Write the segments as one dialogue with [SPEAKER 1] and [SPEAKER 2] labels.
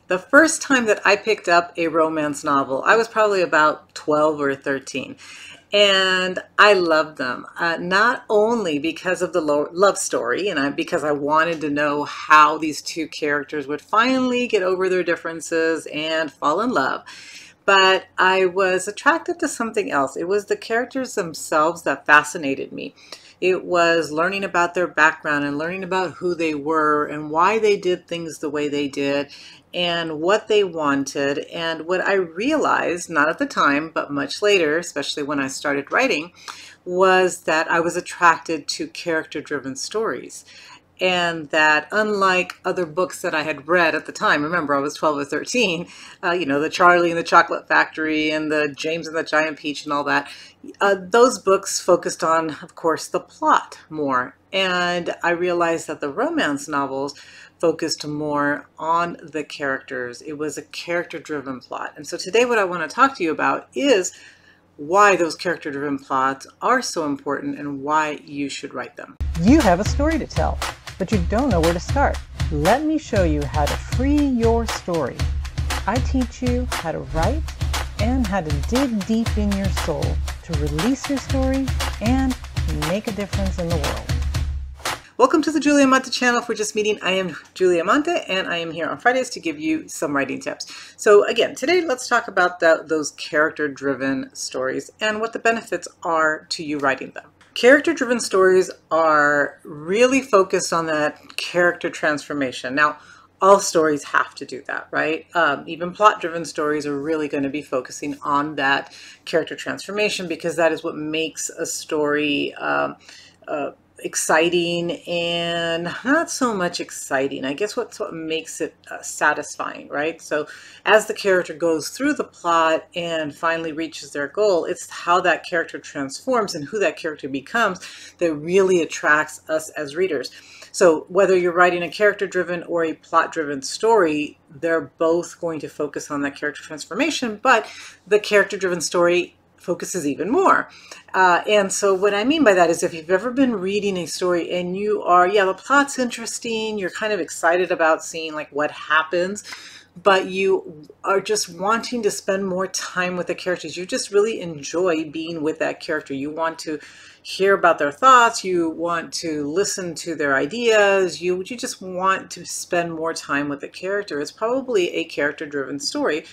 [SPEAKER 1] The first time that I picked up a romance novel, I was probably about 12 or 13. And I loved them, not only because of the love story, and because I wanted to know how these two characters would finally get over their differences and fall in love, but I was attracted to something else. It was the characters themselves that fascinated me. It was learning about their background and learning about who they were and why they did things the way they did and what they wanted. And what I realized, not at the time, but much later, especially when I started writing, was that I was attracted to character-driven stories. And that unlike other books that I had read at the time, remember I was 12 or 13, the Charlie and the Chocolate Factory and the James and the Giant Peach and all that, those books focused on, of course, the plot more. And I realized that the romance novels focused more on the characters. It was a character-driven plot. And so today what I want to talk to you about is why those character-driven plots are so important and why you should write them.
[SPEAKER 2] You have a story to tell, but you don't know where to start. Let me show you how to free your story. I teach you how to write and how to dig deep in your soul to release your story and make a difference in the world.
[SPEAKER 1] Welcome to the Julie Amante channel. If we're just meeting, I am Julie Amante, and I am here on Fridays to give you some writing tips. So again, today let's talk about those character-driven stories and what the benefits are to you writing them. Character-driven stories are really focused on that character transformation. Now, all stories have to do that, right? Even plot-driven stories are really going to be focusing on that character transformation because that is what makes a story exciting and not so much exciting. I guess what's what makes it satisfying, right? So as the character goes through the plot and finally reaches their goal, it's how that character transforms and who that character becomes that really attracts us as readers. So whether you're writing a character-driven or a plot-driven story, they're both going to focus on that character transformation, but the character-driven story focuses even more. And so what I mean by that is if you've ever been reading a story and you are, the plot's interesting, you're kind of excited about seeing like what happens, but you are just wanting to spend more time with the characters. You just really enjoy being with that character. You want to hear about their thoughts. You want to listen to their ideas. You just want to spend more time with the character. It's probably a character-driven story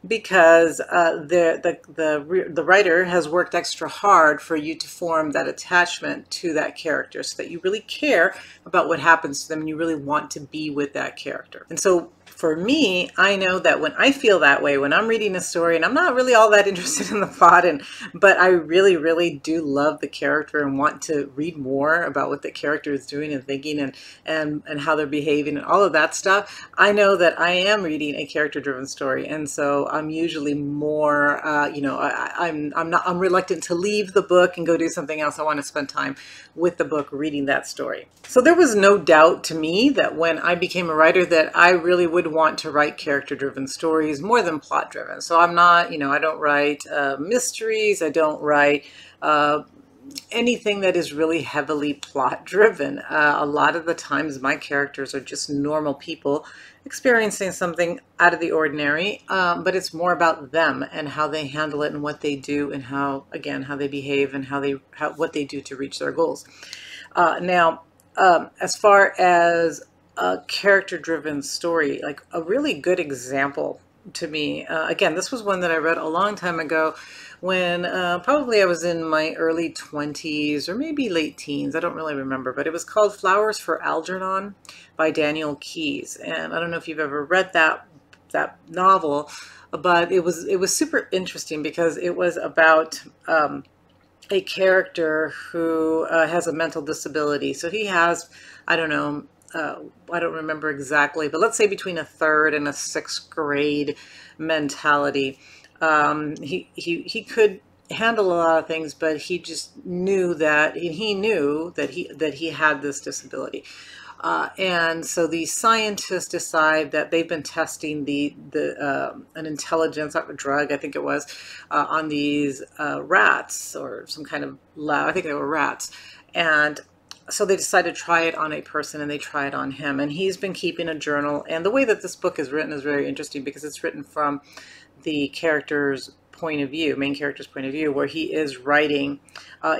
[SPEAKER 1] because the writer has worked extra hard for you to form that attachment to that character so that you really care about what happens to them and you really want to be with that character. And so for me, I know that when I feel that way, when I'm reading a story and I'm not really all that interested in the plot, but I really, really do love the character and want to read more about what the character is doing and thinking and how they're behaving and all of that stuff, I know that I am reading a character-driven story. And so I'm usually more, I'm reluctant to leave the book and go do something else. I want to spend time with the book reading that story. So there was no doubt to me that when I became a writer that I really would want to write character-driven stories more than plot-driven. So I'm not, I don't write mysteries. I don't write anything that is really heavily plot-driven. A lot of the times my characters are just normal people experiencing something out of the ordinary, but it's more about them and how they handle it and what they do and how they behave and what they do to reach their goals. Now, as far as a character-driven story, like a really good example to me, again, this was one that I read a long time ago when probably I was in my early 20s or maybe late teens. I don't really remember, but it was called Flowers for Algernon by Daniel Keyes. And I don't know if you've ever read that novel, but it was super interesting because it was about a character who has a mental disability. So he has, I don't know, I don't remember exactly, but let's say between a 3rd and a 6th grade mentality. He could handle a lot of things, but he just knew that he had this disability. And so the scientists decide that they've been testing an intelligence, a drug, I think it was, on these rats or some kind of lab. I think they were rats. And so they decided to try it on a person, and they try it on him. And he's been keeping a journal. And the way that this book is written is very interesting because it's written from the character's point of view, main character's point of view, where he is writing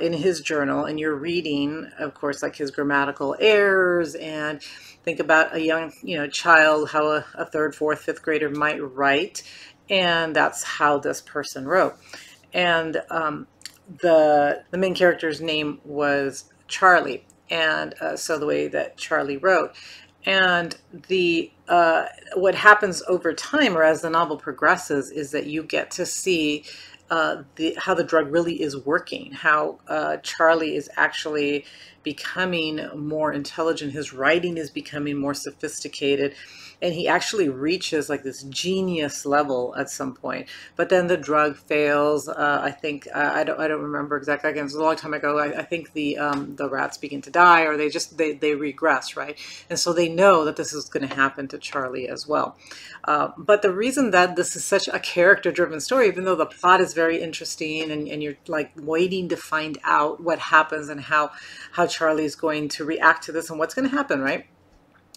[SPEAKER 1] in his journal, and you're reading, of course, like his grammatical errors. And think about a young, child, how a third, fourth, fifth grader might write, and that's how this person wrote. And the main character's name was Charlie, and so the way that Charlie wrote. And the what happens over time, or as the novel progresses, is that you get to see how the drug really is working, how Charlie is actually becoming more intelligent. His writing is becoming more sophisticated, and he actually reaches like this genius level at some point. But then the drug fails. I think I don't remember exactly. Again, it was a long time ago. I think the rats begin to die, or they regress, right? And so they know that this is going to happen to Charlie as well. But the reason that this is such a character-driven story, even though the plot is very interesting, and you're like waiting to find out what happens and how Charlie is going to react to this and what's going to happen, right?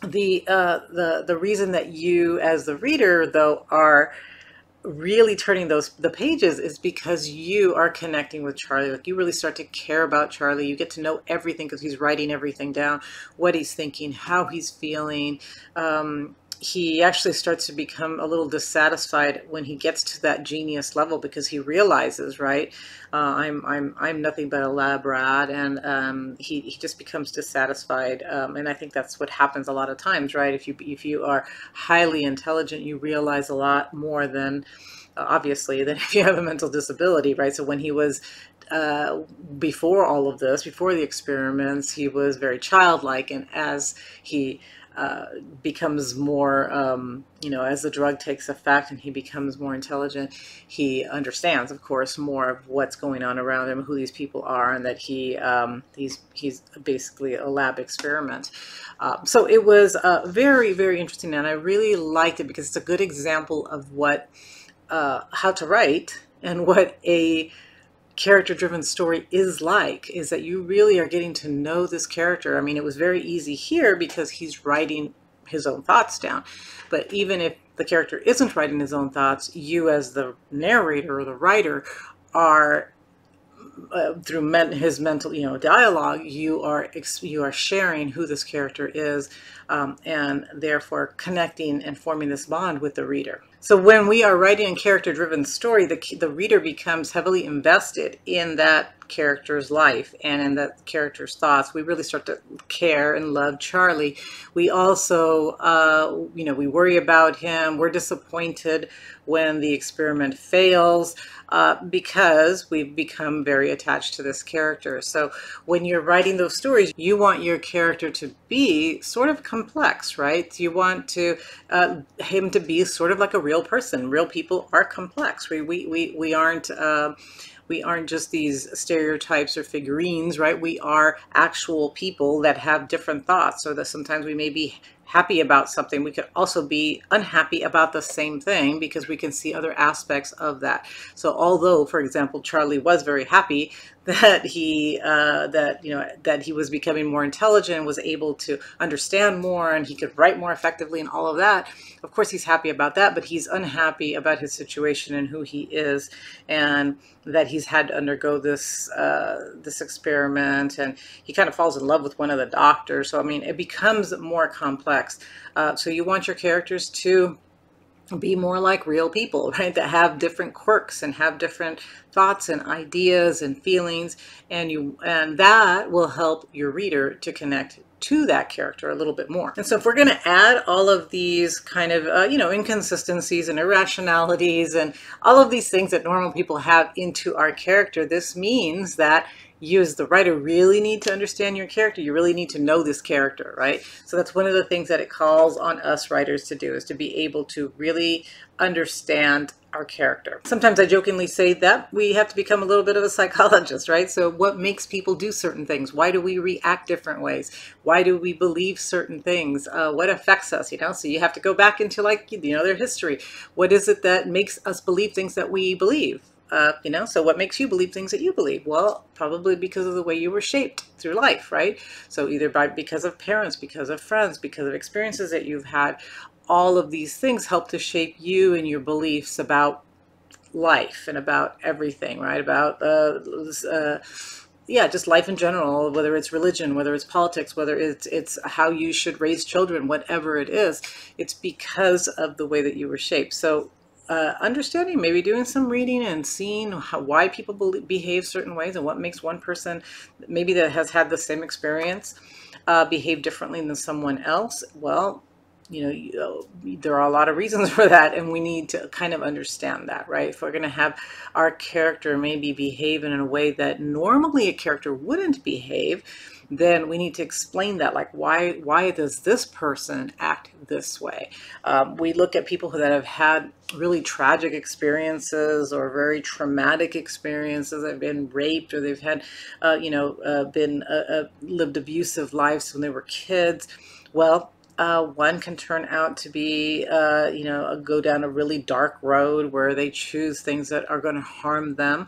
[SPEAKER 1] The reason that you as the reader though are really turning the pages is because you are connecting with Charlie. Like, you really start to care about Charlie. You get to know everything because he's writing everything down, what he's thinking, how he's feeling. He actually starts to become a little dissatisfied when he gets to that genius level, because he realizes, right, I'm nothing but a lab rat, and he just becomes dissatisfied. And I think that's what happens a lot of times, right? If you are highly intelligent, you realize a lot more than obviously than if you have a mental disability, right? So when he was before all of this, before the experiments, he was very childlike, and as he becomes more, as the drug takes effect and he becomes more intelligent, he understands, of course, more of what's going on around him, who these people are, and that he's basically a lab experiment. So it was very, very interesting, and I really liked it because it's a good example of how to write, and what a character-driven story is like, is that you really are getting to know this character. I mean, it was very easy here because he's writing his own thoughts down. But even if the character isn't writing his own thoughts, you as the narrator or the writer are through his mental, dialogue, you are sharing who this character is, and therefore connecting and forming this bond with the reader. So when we are writing a character-driven story, the reader becomes heavily invested in that character's life and in that character's thoughts. We really start to care and love Charlie. We also, we worry about him. We're disappointed when the experiment fails, because we've become very attached to this character. So when you're writing those stories, you want your character to be sort of complex, right? You want him to be sort of like a real person. Real people are complex. We aren't just these stereotypes or figurines, right? We are actual people that have different thoughts. So that sometimes we may be happy about something, we could also be unhappy about the same thing, because we can see other aspects of that. So although, for example, Charlie was very happy that he was becoming more intelligent, was able to understand more, and he could write more effectively and all of that, of course he's happy about that, but he's unhappy about his situation and who he is, and that he's had to undergo this experiment, and he kind of falls in love with one of the doctors. So I mean, it becomes more complex. So you want your characters to be more like real people, right? That have different quirks and have different thoughts and ideas and feelings, and that will help your reader to connect to that character a little bit more. And so if we're going to add all of these kind of inconsistencies and irrationalities and all of these things that normal people have into our character, this means that you as the writer really need to understand your character. You really need to know this character, right? So that's one of the things that it calls on us writers to do, is to be able to really understand our character. Sometimes I jokingly say that we have to become a little bit of a psychologist, right? So what makes people do certain things? Why do we react different ways? Why do we believe certain things? What affects us, So you have to go back into their history. What is it that makes us believe things that we believe? So what makes you believe things that you believe? Well, probably because of the way you were shaped through life, right? So either because of parents, because of friends, because of experiences that you've had, all of these things help to shape you and your beliefs about life and about everything, right? About yeah, just life in general, whether it's religion, whether it's politics, whether it's how you should raise children, whatever it is, it's because of the way that you were shaped. So understanding, maybe doing some reading and seeing why people behave certain ways and what makes one person maybe that has had the same experience behave differently than someone else. Well, there are a lot of reasons for that, and we need to kind of understand that, right? If we're going to have our character maybe behave in a way that normally a character wouldn't behave, then we need to explain that, like why does this person act this way? We look at people that have had really tragic experiences or very traumatic experiences. They've been raped, or they've had been lived abusive lives when they were kids. Well, one can turn out to be, go down a really dark road where they choose things that are going to harm them.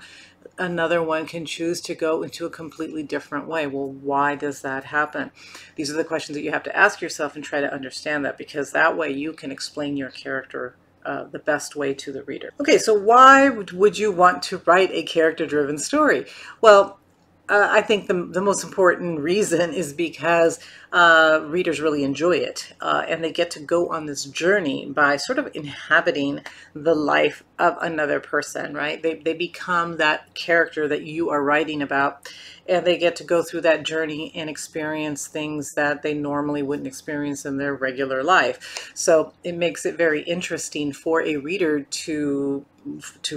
[SPEAKER 1] Another one can choose to go into a completely different way. Well, why does that happen? These are the questions that you have to ask yourself and try to understand that, because that way you can explain your character the best way to the reader. Okay, so why would you want to write a character-driven story? Well, I think the most important reason is because readers really enjoy it, and they get to go on this journey by sort of inhabiting the life of another person, right? They become that character that you are writing about, and they get to go through that journey and experience things that they normally wouldn't experience in their regular life. So it makes it very interesting for a reader to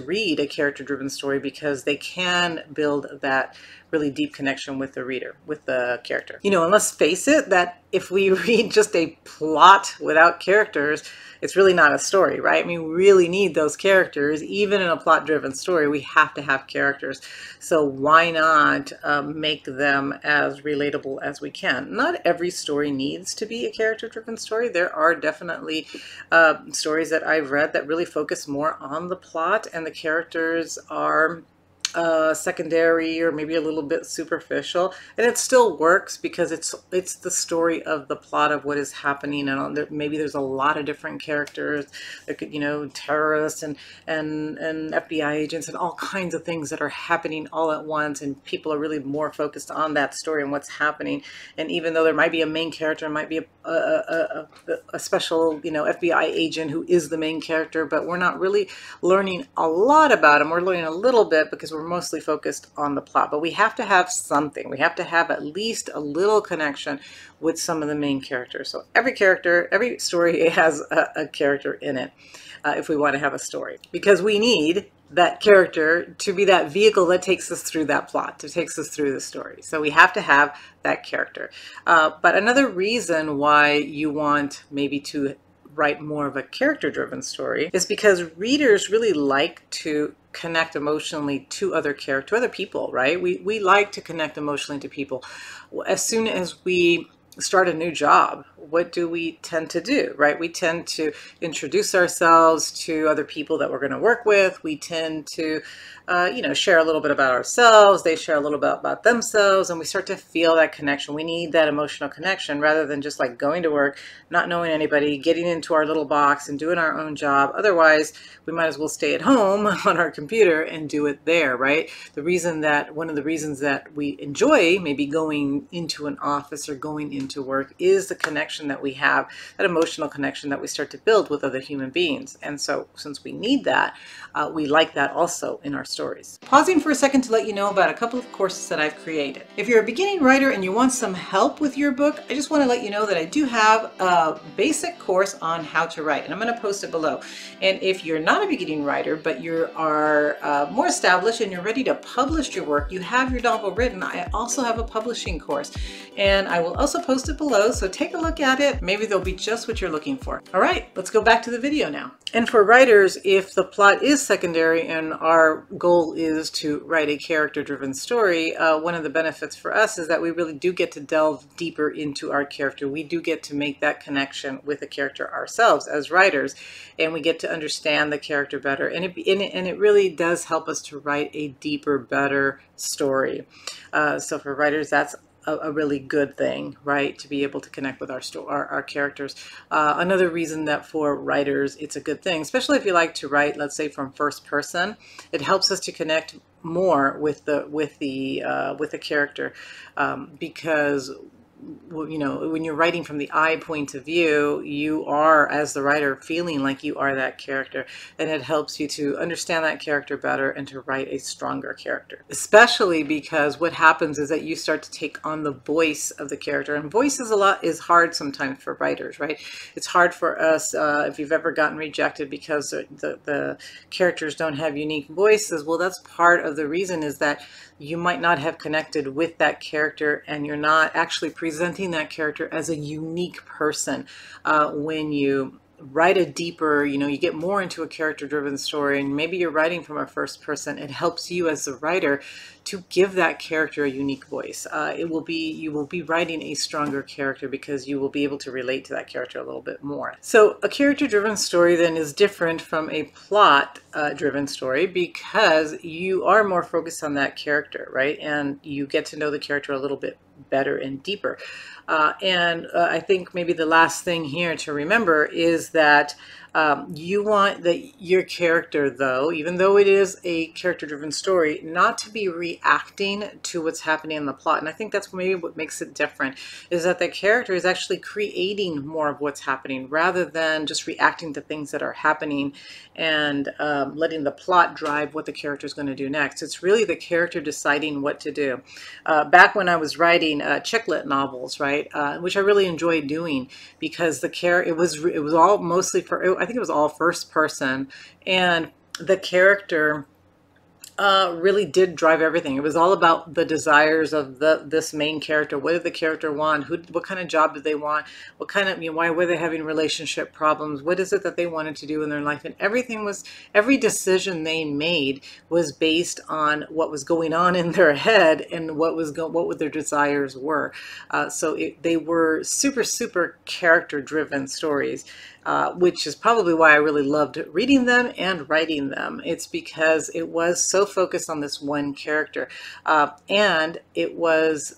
[SPEAKER 1] read a character-driven story, because they can build that really deep connection with the reader, with the character. And let's face it, that if we read just a plot without characters, it's really not a story, right? I mean, we really need those characters. Even in a plot-driven story, we have to have characters. So why not make them as relatable as we can? Not every story needs to be a character-driven story. There are definitely stories that I've read that really focus more on the plot, and the characters are secondary or maybe a little bit superficial, and it still works because it's the story of the plot of what is happening. And maybe there's a lot of different characters. There could, terrorists and FBI agents and all kinds of things that are happening all at once, and people are really more focused on that story and what's happening. And even though there might be a main character, might be a special FBI agent who is the main character, but we're not really learning a lot about him. We're learning a little bit because we're mostly focused on the plot. But we have to have something. We have to have at least a little connection with some of the main characters. So every story has a character in it if we want to have a story, because we need that character to be that vehicle that takes us through that plot, that takes us through the story. So we have to have that character. But another reason why you want maybe to write more of a character-driven story is because readers really like to connect emotionally to other people, right? We like to connect emotionally to people. As soon as we start a new job, what do we tend to do, right? We tend to introduce ourselves to other people that we're going to work with. We tend to, share a little bit about ourselves. They share a little bit about themselves, and we start to feel that connection. We need that emotional connection rather than just like going to work, not knowing anybody, getting into our little box and doing our own job. Otherwise, we might as well stay at home on our computer and do it there, right? One of the reasons that we enjoy maybe going into an office or going into work is the connection that we have, that emotional connection that we start to build with other human beings. And so since we need that, we like that also in our stories. Pausing for a second to let you know about a couple of courses that I've created. If you're a beginning writer and you want some help with your book, I just want to let you know that I do have a basic course on how to write, and I'm going to post it below. And if you're not a beginning writer, but you are more established and you're ready to publish your work, you have your novel written, I also have a publishing course, and I will also post it below. So take a look look at it. Maybe they'll be just what you're looking for. All right, let's go back to the video now. And for writers, if the plot is secondary and our goal is to write a character-driven story, one of the benefits for us is that we really do get to delve deeper into our character. We do get to make that connection with the character ourselves as writers, and we get to understand the character better. And it really does help us to write a deeper, better story. So for writers, that's a really good thing, right? To be able to connect with our characters. Another reason that for writers it's a good thing, especially if you like to write, let's say from first person, it helps us to connect more with the character, because you know, when you're writing from the I point of view, you are, as the writer, feeling like you are that character, and it helps you to understand that character better and to write a stronger character. Especially because what happens is that you start to take on the voice of the character, and voice is hard sometimes for writers, right? It's hard for us if you've ever gotten rejected because the characters don't have unique voices. Well, that's part of the reason, is that you might not have connected with that character, and you're not actually presenting that character as a unique person. When you write a deeper, you know, you get more into a character-driven story, and maybe you're writing from a first person, it helps you as the writer to give that character a unique voice. You will be writing a stronger character because you will be able to relate to that character a little bit more. So a character-driven story then is different from a plot-driven story, because you are more focused on that character, right? And you get to know the character a little bit better and deeper. I think maybe the last thing here to remember is that you want your character, though, even though it is a character-driven story, not to be reacting to what's happening in the plot. And I think that's maybe what makes it different, is that the character is actually creating more of what's happening rather than just reacting to things that are happening and letting the plot drive what the character is going to do next. It's really the character deciding what to do. Back when I was writing chick lit novels, right, which I really enjoyed doing, because it was all mostly I think it was all first person, and the character really did drive everything. It was all about the desires of this main character. What did the character want? What kind of job did they want? What kind of, why were they having relationship problems? What is it that they wanted to do in their life? And every decision they made was based on what was going on in their head and what their desires were. They were super, super character-driven stories. Which is probably why I really loved reading them and writing them. It's because it was so focused on this one character. And it was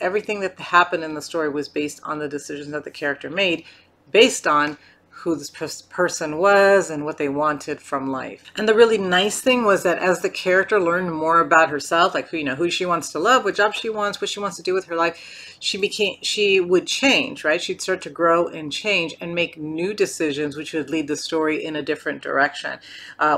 [SPEAKER 1] everything that happened in the story was based on the decisions that the character made, based on who this person was and what they wanted from life. And the really nice thing was that as the character learned more about herself, like who she wants to love, what job she wants, what she wants to do with her life, she would change, right? She'd start to grow and change and make new decisions, which would lead the story in a different direction,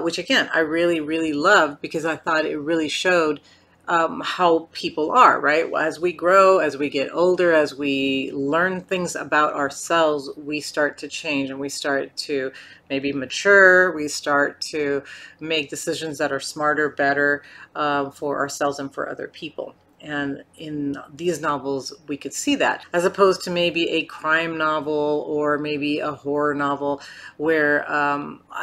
[SPEAKER 1] which again, I really, really loved, because I thought it really showed how people are, right? As we grow, as we get older, as we learn things about ourselves, we start to change, and we start to maybe mature. We start to make decisions that are smarter, better for ourselves and for other people. And in these novels, we could see that, as opposed to maybe a crime novel or maybe a horror novel, where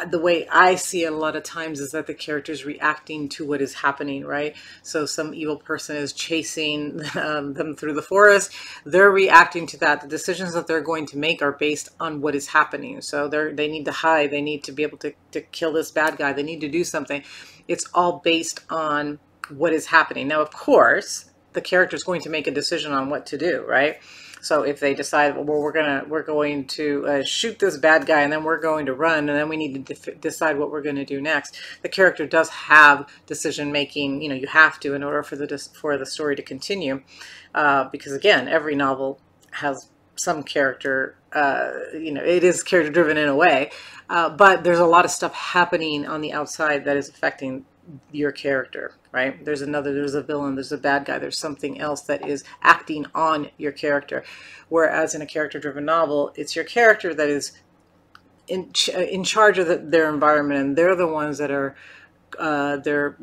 [SPEAKER 1] the way I see it a lot of times is that the character is reacting to what is happening, right? So some evil person is chasing them through the forest. They're reacting to that. The decisions that they're going to make are based on what is happening. So they need to hide. They need to be able to kill this bad guy. They need to do something. It's all based on what is happening. Now, of course, the character is going to make a decision on what to do, right? So if they decide, well, we're going to shoot this bad guy, and then we're going to run, and then we need to decide what we're going to do next. The character does have decision making. You have to, in order for the story to continue, because again, every novel has some character. It is character driven in a way, but there's a lot of stuff happening on the outside that is affecting your character, right? There's a villain, there's a bad guy, there's something else that is acting on your character. Whereas in a character-driven novel, it's your character that is in charge of their environment, and they're the ones that are they're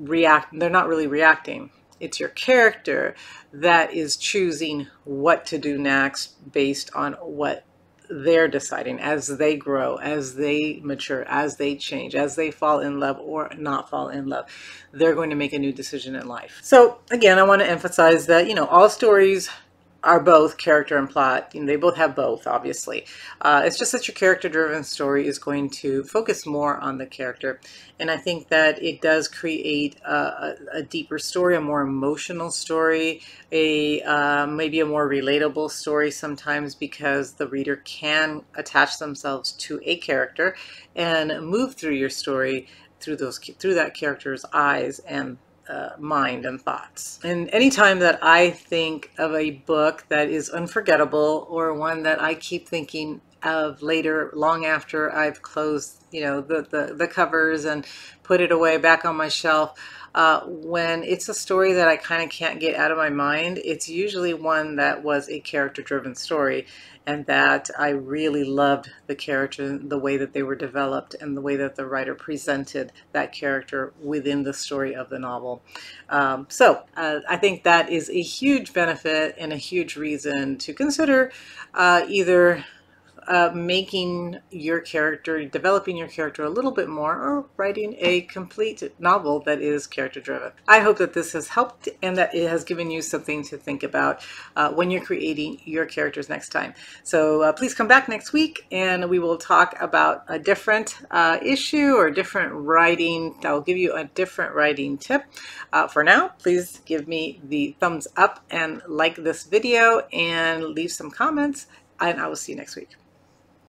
[SPEAKER 1] not really reacting. It's your character that is choosing what to do next based on what they're deciding as they grow, as they mature, as they change, as they fall in love or not fall in love. They're going to make a new decision in life. So again, I want to emphasize that, all stories are both character and plot. They both have both, obviously. It's just that your character-driven story is going to focus more on the character. And I think that it does create a deeper story, a more emotional story, maybe a more relatable story sometimes, because the reader can attach themselves to a character and move through your story through that character's eyes and mind and thoughts. And anytime that I think of a book that is unforgettable, or one that I keep thinking of later, long after I've closed, the covers and put it away back on my shelf, when it's a story that I kind of can't get out of my mind, it's usually one that was a character-driven story, and that I really loved the character, the way that they were developed, and the way that the writer presented that character within the story of the novel. I think that is a huge benefit and a huge reason to consider either making your character, developing your character a little bit more, or writing a complete novel that is character driven. I hope that this has helped and that it has given you something to think about when you're creating your characters next time. So please come back next week and we will talk about a different issue or different writing. I'll give you a different writing tip. For now, please give me the thumbs up and like this video and leave some comments, and I will see you next week.